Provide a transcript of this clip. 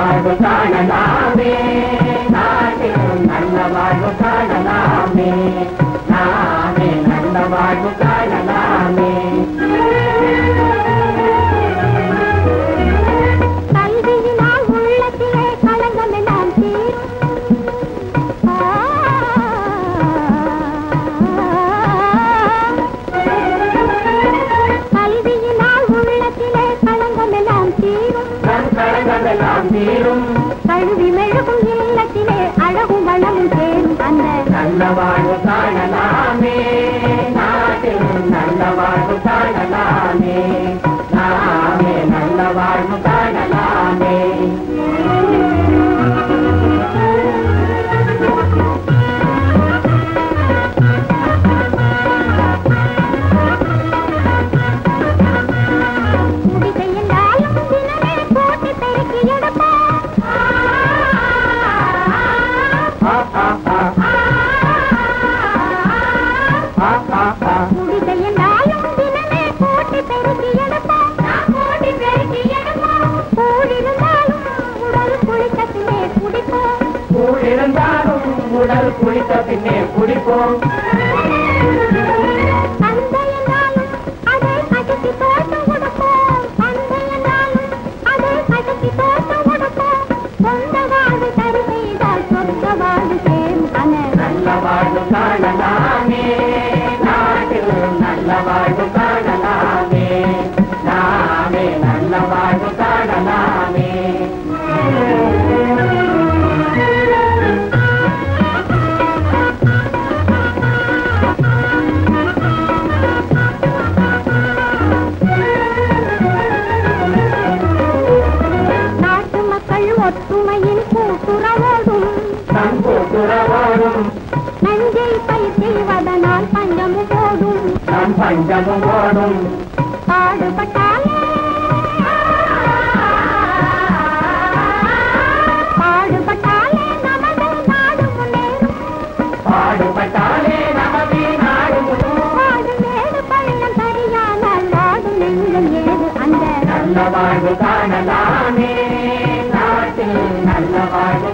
வாழ்வு காணலாமே நாட்டில் நல்ல வாழ்வு காணலாமே நாமே நல்ல வாழ்வு காணலாமே கல்வியினால் உள்ளத்திலே களங்கம் எல்லாம் தீரும் கல்வியினால் உள்ளத்திலே களங்கம் எல்லாம் தீரும் களங்கமெல்லாம் தீரும் கல்வி மெழுகும் இல்லத்திலே அழகும் வளமும் சேரும் அந்த நல்ல வாழ்வு காணலாமே நாட்டில் நல்ல வாழ்வு காணலாமே நாமே நல்ல வாழ்வு காணலாமே முடிசெய்யலாலும் தினமே போட்டி பெருக்கி எடுப்போம் முடிசெய்யலாலும் தினமே போட்டி பெருக்கி எடுப்போம் போட்டி பெருக்கி எடுப்போம் கூடிருந்தாலும் உடல் குளித்த பின்னே குடிப்போம் கூடிருந்தாலும் உடல் குளித்த பின்னே குடிப்போம் தந்தையென்றாலும் அதை அடக்கி தோட்டம் கொடுப்போம் தந்தையென்றாலும் அதை அடக்கி தோட்டம் கொடுப்போம் சொந்த வாழ்வு சரி செய்தால் சொந்த வாழ்வு சேரும் நல்ல வாழ்வு காணலாமே நாட்டில் நல்ல வாழ்வு காணலாமே நாமே நல்ல வாழ்வு காணலாமே நாட்டு மக்கள் ஒற்றுமையின் கூட்டுறவோடும் நம் கூட்டுறவோடும் நஞ்சை பயிர் செய்வதனால் பஞ்சமும் போடும் நம் பஞ்சமும் ஓடும் பாடுபட்டாலே நமது நாடு முன்னேறும் பாடுபட்டாலே நமது நாடு முழுவதும் பாடு மேடு பள்ளம் சரியானால் வாடும் நெஞ்சம் ஏது அந்த நல்ல வாழ்வு காணலாமே நாட்டில் நல்ல வாழ்வு